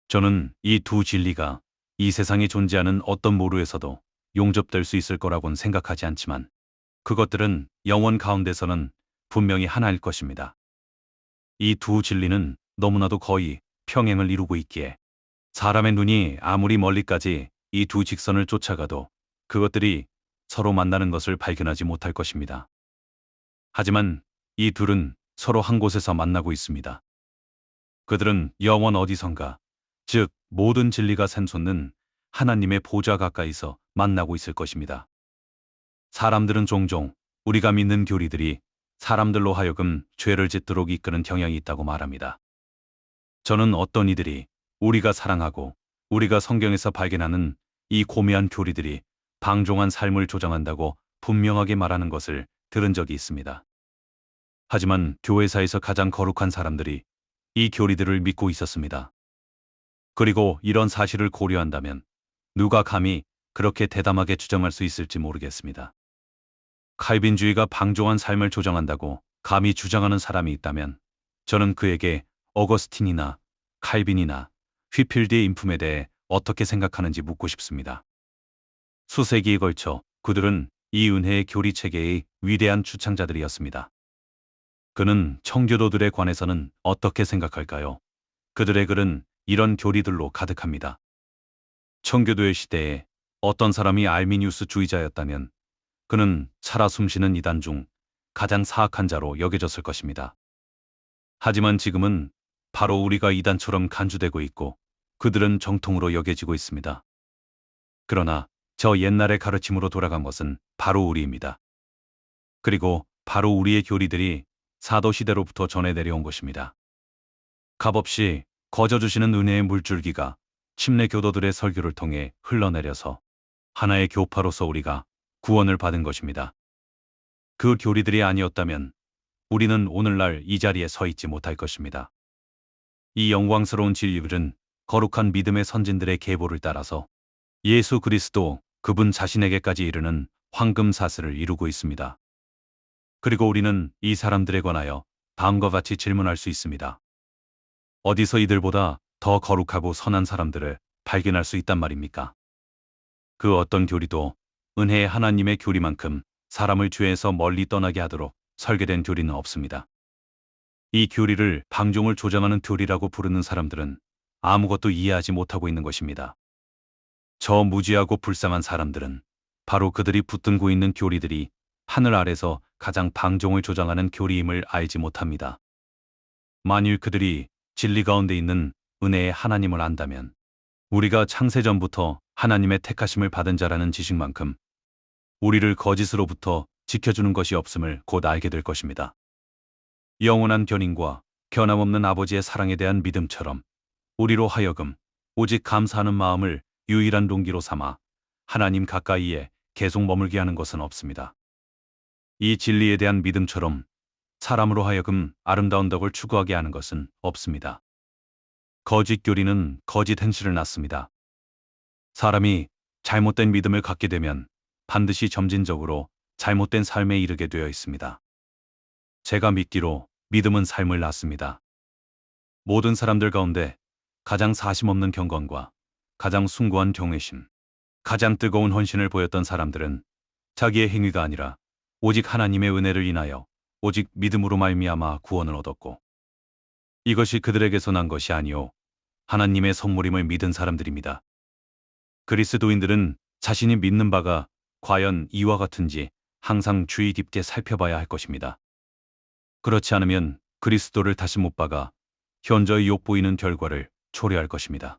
저는 이 두 진리가 이 세상에 존재하는 어떤 모루에서도 용접될 수 있을 거라고는 생각하지 않지만 그것들은 영원 가운데서는 분명히 하나일 것입니다. 이 두 진리는 너무나도 거의 평행을 이루고 있기에 사람의 눈이 아무리 멀리까지 이 두 직선을 쫓아가도 그것들이 서로 만나는 것을 발견하지 못할 것입니다. 하지만 이 둘은 서로 한 곳에서 만나고 있습니다. 그들은 영원 어디선가, 즉 모든 진리가 샘솟는 하나님의 보좌 가까이서 만나고 있을 것입니다. 사람들은 종종 우리가 믿는 교리들이 사람들로 하여금 죄를 짓도록 이끄는 경향이 있다고 말합니다. 저는 어떤 이들이 우리가 사랑하고 우리가 성경에서 발견하는 이 고매한 교리들이 방종한 삶을 조장한다고 분명하게 말하는 것을 들은 적이 있습니다. 하지만 교회사에서 가장 거룩한 사람들이 이 교리들을 믿고 있었습니다. 그리고 이런 사실을 고려한다면 누가 감히 그렇게 대담하게 주장할 수 있을지 모르겠습니다. 칼빈주의가 방종한 삶을 조장한다고 감히 주장하는 사람이 있다면 저는 그에게 어거스틴이나 칼빈이나 휘필드의 인품에 대해 어떻게 생각하는지 묻고 싶습니다. 수세기에 걸쳐 그들은 이 은혜의 교리 체계의 위대한 주창자들이었습니다. 그는 청교도들에 관해서는 어떻게 생각할까요? 그들의 글은 이런 교리들로 가득합니다. 청교도의 시대에 어떤 사람이 알미니우스 주의자였다면 그는 살아 숨쉬는 이단 중 가장 사악한 자로 여겨졌을 것입니다. 하지만 지금은 바로 우리가 이단처럼 간주되고 있고 그들은 정통으로 여겨지고 있습니다. 그러나 저 옛날의 가르침으로 돌아간 것은 바로 우리입니다. 그리고 바로 우리의 교리들이 사도시대로부터 전해 내려온 것입니다. 값없이 거저주시는 은혜의 물줄기가 침례 교도들의 설교를 통해 흘러내려서 하나의 교파로서 우리가 구원을 받은 것입니다. 그 교리들이 아니었다면 우리는 오늘날 이 자리에 서 있지 못할 것입니다. 이 영광스러운 진리들은 거룩한 믿음의 선진들의 계보를 따라서 예수 그리스도 그분 자신에게까지 이르는 황금 사슬을 이루고 있습니다. 그리고 우리는 이 사람들에 관하여 다음과 같이 질문할 수 있습니다. 어디서 이들보다 더 거룩하고 선한 사람들을 발견할 수 있단 말입니까? 그 어떤 교리도 은혜의 하나님의 교리만큼 사람을 죄에서 멀리 떠나게 하도록 설계된 교리는 없습니다. 이 교리를 방종을 조장하는 교리라고 부르는 사람들은 아무것도 이해하지 못하고 있는 것입니다. 저 무지하고 불쌍한 사람들은 바로 그들이 붙들고 있는 교리들이 하늘 아래서 가장 방종을 조장하는 교리임을 알지 못합니다. 만일 그들이 진리 가운데 있는 은혜의 하나님을 안다면 우리가 창세전부터 하나님의 택하심을 받은 자라는 지식만큼 우리를 거짓으로부터 지켜주는 것이 없음을 곧 알게 될 것입니다. 영원한 견인과 변함없는 아버지의 사랑에 대한 믿음처럼 우리로 하여금 오직 감사하는 마음을 유일한 동기로 삼아 하나님 가까이에 계속 머물게 하는 것은 없습니다. 이 진리에 대한 믿음처럼 사람으로 하여금 아름다운 덕을 추구하게 하는 것은 없습니다. 거짓 교리는 거짓 행실을 낳습니다. 사람이 잘못된 믿음을 갖게 되면 반드시 점진적으로 잘못된 삶에 이르게 되어 있습니다. 제가 믿기로 믿음은 삶을 낳습니다. 모든 사람들 가운데 가장 사심없는 경건과 가장 숭고한 경외심, 가장 뜨거운 헌신을 보였던 사람들은 자기의 행위가 아니라 오직 하나님의 은혜를 인하여 오직 믿음으로 말미암아 구원을 얻었고 이것이 그들에게서 난 것이 아니오 하나님의 선물임을 믿은 사람들입니다. 그리스도인들은 자신이 믿는 바가 과연 이와 같은지 항상 주의 깊게 살펴봐야 할 것입니다. 그렇지 않으면 그리스도를 다시 못 박아 현저히 욕보이는 결과를 초래할 것입니다.